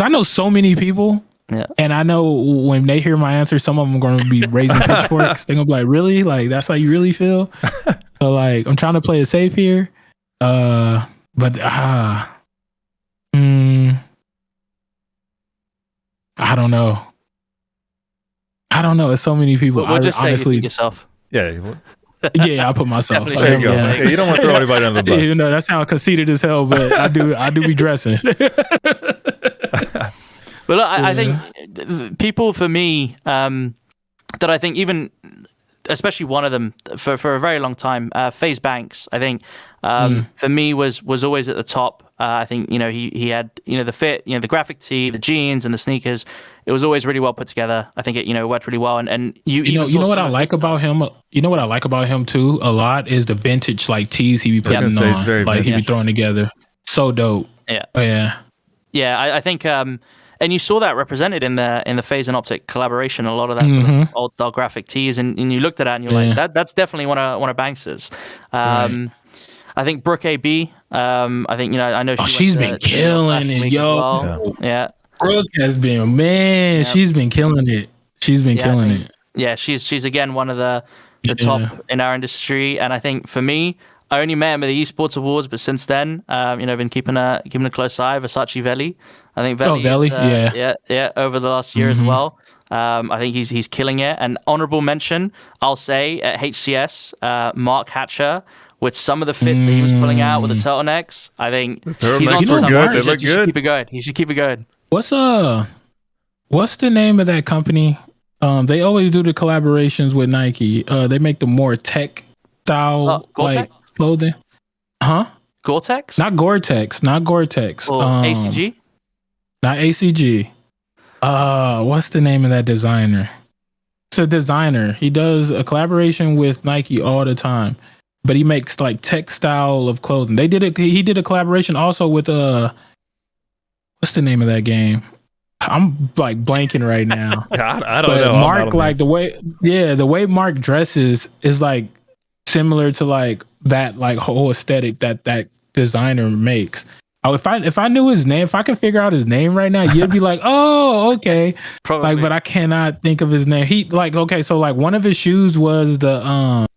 I know so many people. Yeah. And I know when they hear my answer, some of them are going to be raising pitchforks. They're going to be like, really? Like, that's how you really feel? So, like, I'm trying to play it safe here. I don't know. It's so many people. We'll just honestly, say yourself. Yeah. Yeah, I put myself. There you go. Yeah. Okay, you don't want to throw anybody under the bus. That sounds conceited as hell, but I do be dressing. But look, I think people, for me, that I think even, especially one of them for a very long time, FaZe Banks, I think for me was always at the top. I think he had the fit, the graphic tee, the jeans, and the sneakers. It was always really well put together. I think it worked really well. And you know what I like about him. You know what I like about him too a lot is the vintage like tees he be putting on, like he be throwing together. So dope. Yeah. Oh, yeah. Yeah, I think. And you saw that represented in the FaZe and Optic collaboration. A lot of that sort of old style graphic tees, and you looked at that and you're like, that's definitely one of Banks's. Right. I think Brooke AB. I think I know she's been killing it, yo. Well. Yeah, Brooke has been she's been killing it. She's been killing it. Yeah, she's again one of the top in our industry, and I think for me, I only met him at the Esports Awards, but since then, been keeping a close eye. Versace Veli, I think Veli, over the last year as well. I think he's killing it. And honorable mention, I'll say at HCS, Mark Hatcher with some of the fits that he was pulling out with the turtlenecks. I think he's on something. Good. They look good. Keep it going. He should keep it going. What's the name of that company? They always do the collaborations with Nike. They make the more tech style like clothing. Huh? Gore-Tex? Not Gore-Tex. Or ACG? Not ACG. What's the name of that designer? It's a designer. He does a collaboration with Nike all the time, but he makes like tech style of clothing. He did a collaboration also with what's the name of that game? I'm like blanking right now. I don't know. Mark, like the way Mark dresses is like similar to like that like whole aesthetic that designer makes. Oh, if I knew his name, if I could figure out his name right now, you'd be like, oh, okay. Probably. Like, but I cannot think of his name. He like, okay, so like one of his shoes was the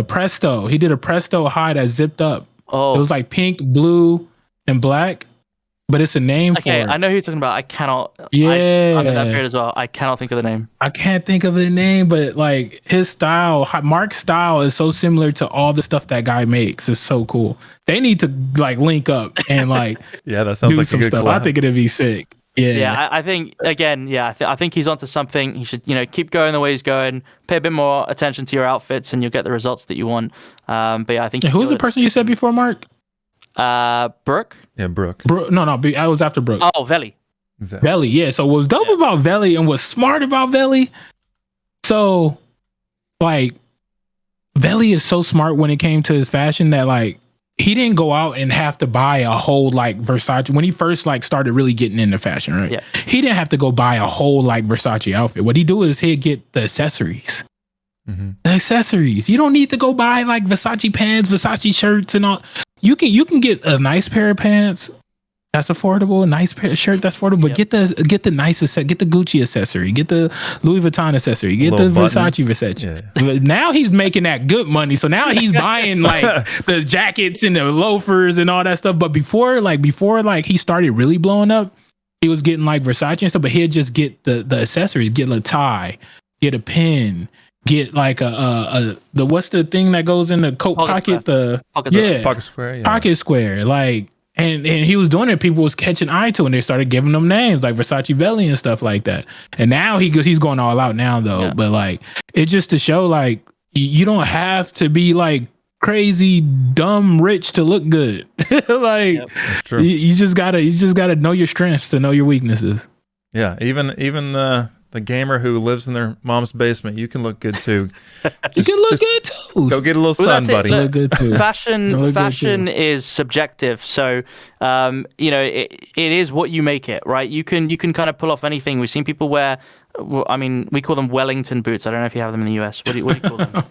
Presto. He did a Presto high that zipped up. Oh, It was like pink, blue, and black, but it's a name for it. I know who you're talking about. I cannot. Yeah. I'm in that period as well. I cannot think of the name. I can't think of the name, but like his style, Mark's style is so similar to all the stuff that guy makes. It's so cool. They need to like link up and like Yeah, that sounds do like a some good stuff. collab. I think it'd be sick. Yeah. Yeah, I think again, I think he's onto something. He should, keep going the way he's going. Pay a bit more attention to your outfits, and you'll get the results that you want. But yeah, I think. And who was the person you said before, Mark? Brooke. Yeah, Brooke. No, I was after Brooke. Oh, Veli. Veli, yeah. So what was dope about Veli and what's smart about Veli? So, like, Veli is so smart when it came to his fashion that like he didn't go out and have to buy a whole like Versace when he first like started really getting into fashion, right? Yeah. He didn't have to go buy a whole like Versace outfit. What he do is he'd get the accessories. Mm-hmm. The accessories. You don't need to go buy like Versace pants, Versace shirts, and all. You can get a nice pair of pants that's affordable, a nice pair of shirt that's affordable, but get the nicest set, get the Gucci accessory, get the Louis Vuitton accessory, get the Versace. Yeah. But now he's making that good money, so now he's buying like the jackets and the loafers and all that stuff. But before he started really blowing up, he was getting like Versace and stuff, but he'd just get the accessories, get a tie, get a pin. Get like the what's the thing that goes in the coat pocket? Pocket square. Yeah. Pocket square. Like and he was doing it. People was catching eye to, and they started giving them names like Versace Belly and stuff like that. And now he's going all out now though. Yeah. But like it's just to show like you don't have to be like crazy dumb rich to look good. Like That's true. you just gotta know your strengths to know your weaknesses. Yeah, even the gamer who lives in their mom's basement, you can look good too. You can look good too. Go get a little sun, buddy. Look good too. Fashion is subjective, so it is what you make it, right? You can kind of pull off anything. We've seen people wear. I mean, we call them Wellington boots. I don't know if you have them in the US. What do you call them?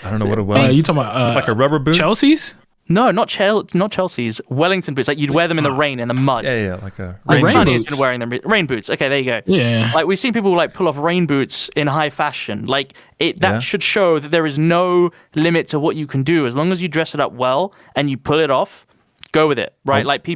I don't know what a Wellington. You talking about like a rubber boot? Chelsea's? No, not Chelsea's. Wellington boots. Like you'd wear them in the rain, in the mud. Yeah, like a rain rain Kanye boots. has been wearing them. Rain boots. Okay, there you go. Yeah. Like we've seen people like pull off rain boots in high fashion. Like that should show that there is no limit to what you can do as long as you dress it up well and you pull it off. Go with it, right? Like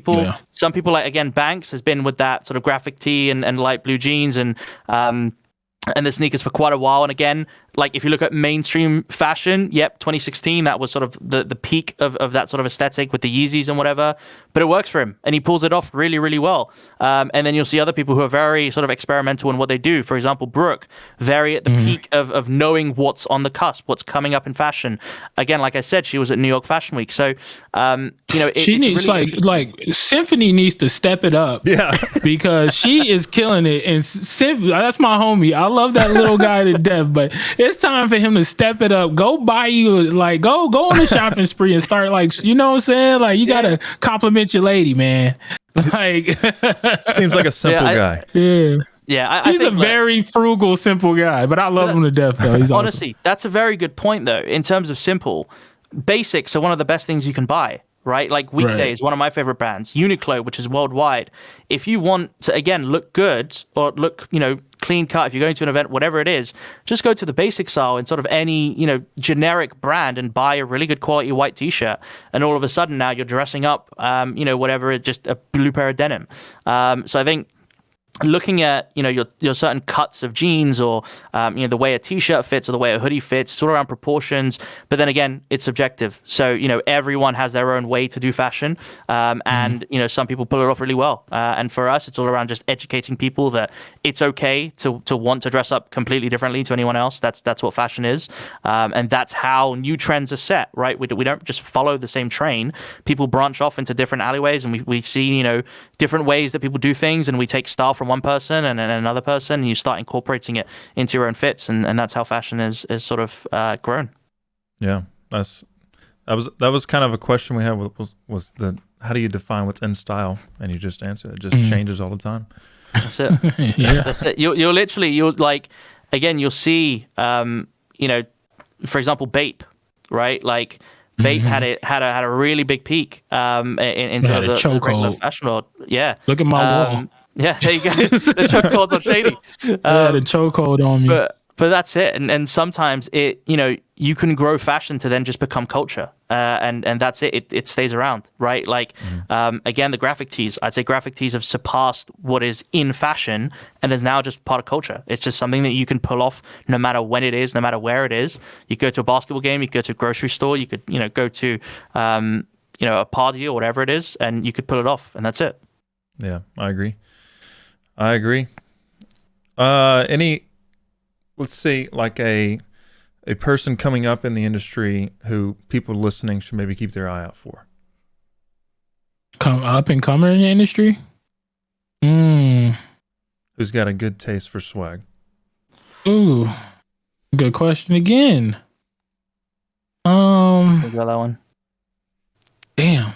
some people like again, Banks has been with that sort of graphic tee and light blue jeans and the sneakers for quite a while. And again, like if you look at mainstream fashion, 2016, that was sort of the peak of that sort of aesthetic with the Yeezys and whatever, but it works for him and he pulls it off really, really well. And then you'll see other people who are very sort of experimental in what they do. For example, Brooke, very at the peak of knowing what's on the cusp, what's coming up in fashion. Again, like I said, she was at New York Fashion Week. So, she needs really like Symphony needs to step it up. Yeah. Because she is killing it. And that's my homie. I love that little guy to death, but it's time for him to step it up. Go buy you, like, go on a shopping spree and start, like, you know what I'm saying? Like, you got to compliment your lady, man. Like, seems like a simple guy. Yeah. Yeah, he's a very frugal, simple guy, but I love him to death, though. He's honestly, awesome. That's a very good point, though. In terms of simple, basics are one of the best things you can buy. Right? Like Weekday is one of my favorite brands. Uniqlo, which is worldwide. If you want to, again, look good or look, clean cut, if you're going to an event, whatever it is, just go to the basic style in sort of any, generic brand and buy a really good quality white t-shirt. And all of a sudden now you're dressing up, whatever, just a blue pair of denim. So I think looking at your certain cuts of jeans or the way a t-shirt fits or the way a hoodie fits, it's all around proportions, but then again it's subjective, so everyone has their own way to do fashion, and some people pull it off really well, and for us it's all around just educating people that it's okay to want to dress up completely differently to anyone else. That's what fashion is, and that's how new trends are set, right? We don't just follow the same train. People branch off into different alleyways, and we see different ways that people do things, and we take style from one person and another person, and you start incorporating it into your own fits, and that's how fashion is sort of grown. Yeah, that was kind of a question we had was the how do you define what's in style, and you just answer it. It just changes all the time. That's it. That's it. You'll like again you'll see for example Bape, right? Like Vape had a really big peak in sort of the regular fashion world. Yeah. Look at my wall. Yeah, there you go. The chokehold's on Shady. The chokehold on me. But that's it. And sometimes you can grow fashion to then just become culture. And that's it. It stays around, right? Like, again, the graphic tees, I'd say graphic tees have surpassed what is in fashion and is now just part of culture. It's just something that you can pull off no matter when it is, no matter where it is. You go to a basketball game, you go to a grocery store, you could, go to, a party or whatever it is, and you could pull it off, and that's it. Yeah, I agree. Let's see, like a person coming up in the industry who people listening should maybe keep their eye out for. Come up and coming in the industry? Who's got a good taste for swag? Ooh, good question again. Got that one. Damn.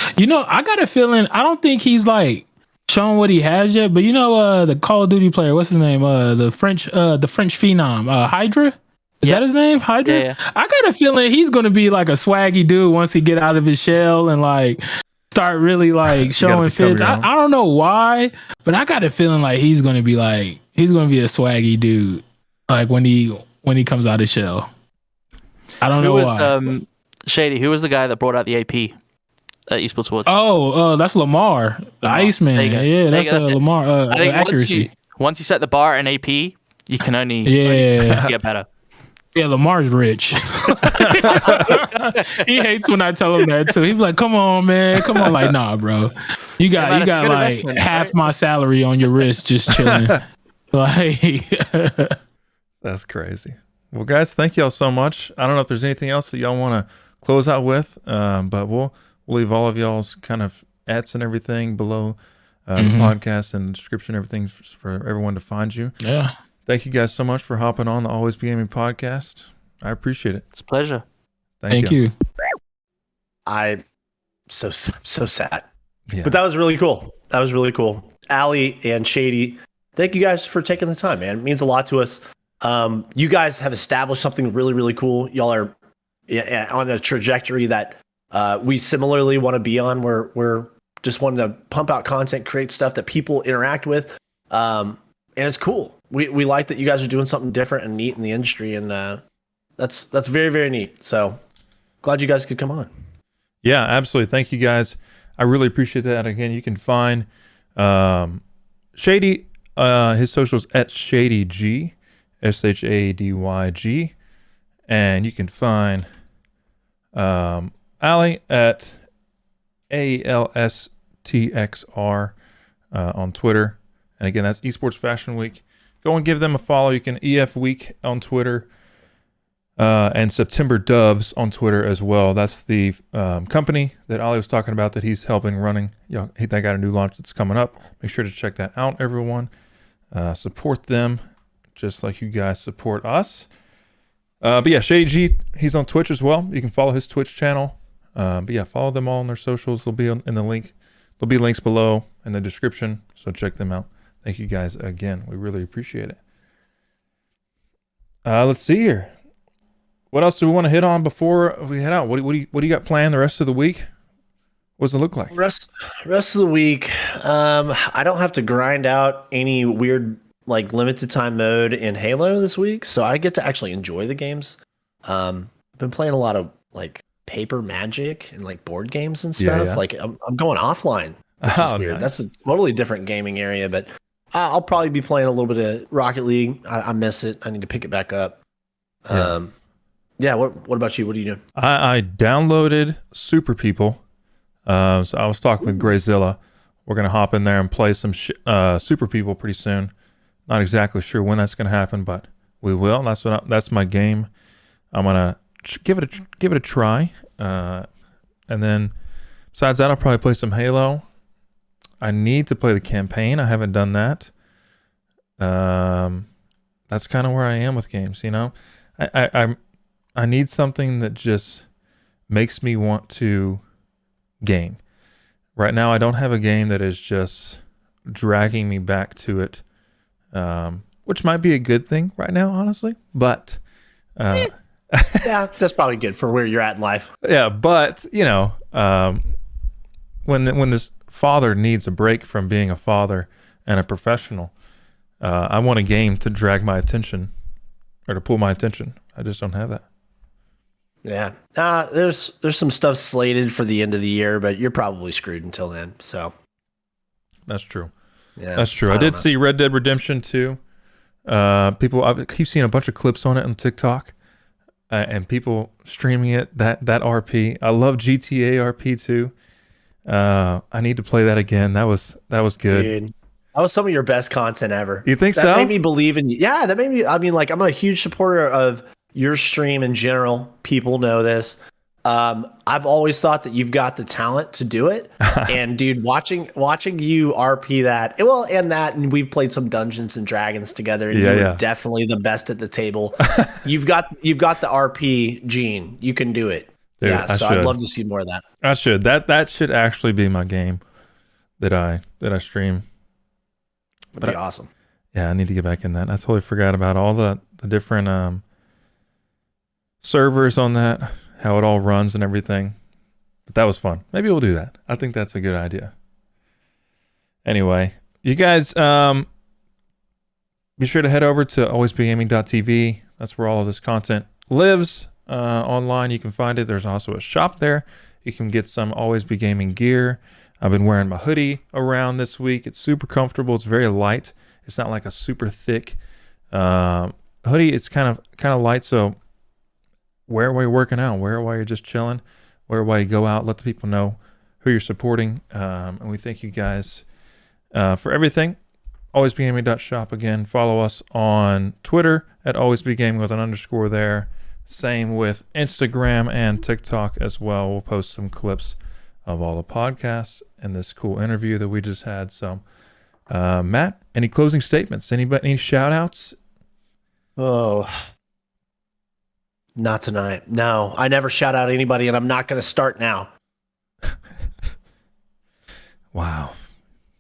I got a feeling, I don't think he's like showing what he has yet, but the Call of Duty player, what's his name? The French phenom, Hydra? Is that his name? Hydra? Yeah. I got a feeling he's gonna be like a swaggy dude once he get out of his shell and like start really like showing fits. I don't know why, but I got a feeling like he's gonna be a swaggy dude like when he comes out of his shell. I don't know why. Shady, who was the guy that brought out the AP at Esports World? Oh, that's Lamar, the Iceman. Yeah, that's Lamar. I think accuracy. Once you set the bar in AP, you can only get better. Yeah, Lamar's rich. He hates when I tell him that too. He's like, "Come on, man, come on." Like, nah, bro, you got like half my salary on your wrist just chilling. Like, that's crazy. Well, guys, thank y'all so much. I don't know if there's anything else that y'all want to close out with, but we'll leave all of y'all's kind of ats and everything below the podcast and the description, everything for everyone to find you. Yeah. Thank you guys so much for hopping on the Always Be Gaming podcast. I appreciate it. It's a pleasure. Thank you. I'm so sad. Yeah. But that was really cool. Ali and Shady, thank you guys for taking the time, man. It means a lot to us. You guys have established something really, really cool. Y'all are on a trajectory that we similarly want to be on. We're just wanting to pump out content, create stuff that people interact with. And it's cool. We like that you guys are doing something different and neat in the industry, and that's very, very neat. So glad you guys could come on. Yeah, absolutely. Thank you guys. I really appreciate that. Again, you can find Shady, his socials at ShadyG, ShadyG, and you can find Ali at ALSTXR on Twitter. And again, that's Esports Fashion Week. Go and give them a follow. You can EF Week on Twitter and September Doves on Twitter as well. That's the company that Ali was talking about that he's helping running. They got a new launch that's coming up. Make sure to check that out, everyone. Support them just like you guys support us. But yeah, Shady G, he's on Twitch as well. You can follow his Twitch channel. But yeah, follow them all on their socials. They'll be in the link. There'll be links below in the description, so check them out. Thank you guys again. We really appreciate it. Let's see here. What else do we want to hit on before we head out? What do you got planned the rest of the week? What does it look like? Rest of the week, I don't have to grind out any weird like limited time mode in Halo this week, so I get to actually enjoy the games. I've been playing a lot of like paper Magic and like board games and stuff. Yeah. Like I'm going offline, which is weird. Nice. That's a totally different gaming area, but I'll probably be playing a little bit of Rocket League. I miss it. I need to pick it back up. Yeah. What about you? What are you doing? I downloaded Super People. So I was talking with Grayzilla. We're gonna hop in there and play some Super People pretty soon. Not exactly sure when that's gonna happen, but we will. That's my game. I'm gonna give it a try. And then besides that, I'll probably play some Halo. I need to play the campaign. I haven't done that. That's kind of where I am with games. I need something that just makes me want to game. Right now, I don't have a game that is just dragging me back to it, which might be a good thing right now, honestly. But Yeah, that's probably good for where you're at in life. Yeah, but when this father needs a break from being a father and a professional, I want a game to drag my attention or to pull my attention. I just don't have that. Yeah. There's some stuff slated for the end of the year, but you're probably screwed until then. So That's true. yeah, That's true. I don't did know. see Red Dead Redemption 2. I keep seeing a bunch of clips on it on TikTok, and people streaming it. That RP. I love GTA RP too. I need to play that again. That was good. Dude, that was some of your best content ever. You think that so? made me believe in you. Yeah, that made me. I mean, like, I'm a huge supporter of your stream in general. People know this. I've always thought that you've got the talent to do it. And dude, watching you RP that, well, and we've played some Dungeons and Dragons together, and you're definitely the best at the table. You've got the RP gene. You can do it. Dude, yeah, so I'd love to see more of that. I should. That should actually be my game that I stream. That'd be awesome. Yeah, I need to get back in that. I totally forgot about all the different servers on that, how it all runs and everything. But that was fun. Maybe we'll do that. I think that's a good idea. Anyway, you guys be sure to head over to alwaysbegaming.tv. That's where all of this content lives. Online, you can find it. There's also a shop there. You can get some Always Be Gaming gear. I've been wearing my hoodie around this week. It's super comfortable. It's very light. It's not like a super thick hoodie. It's kind of light. So wear it while you're working out. Wear it while you're just chilling. Wear it while you go out. Let the people know who you're supporting. And we thank you guys for everything. AlwaysBeGaming.shop again. Follow us on Twitter at AlwaysBeGaming with an underscore there. Same with Instagram and TikTok as well. We'll post some clips of all the podcasts and this cool interview that we just had. So, Matt, any closing statements? Any shout outs? Oh, not tonight. No, I never shout out anybody, and I'm not going to start now. Wow.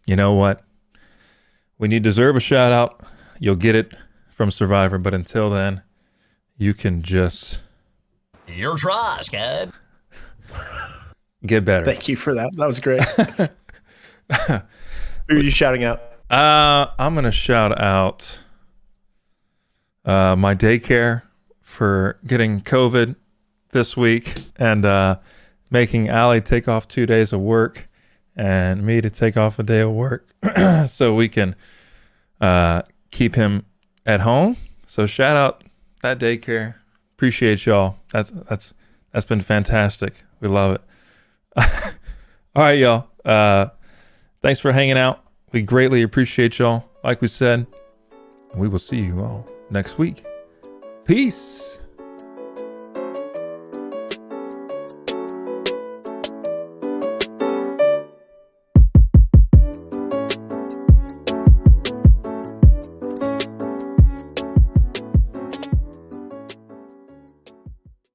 You know what? When you deserve a shout out, you'll get it from Survivor. But until then, you can just... You're trash, kid. Get better. Thank you for that. That was great. Who are you shouting out? I'm going to shout out my daycare for getting COVID this week and making Allie take off 2 days of work and me to take off a day of work so we can keep him at home. So shout out that daycare. Appreciate y'all. That's been fantastic. We love it. All right, y'all. Thanks for hanging out. We greatly appreciate y'all. Like we said, we will see you all next week. Peace.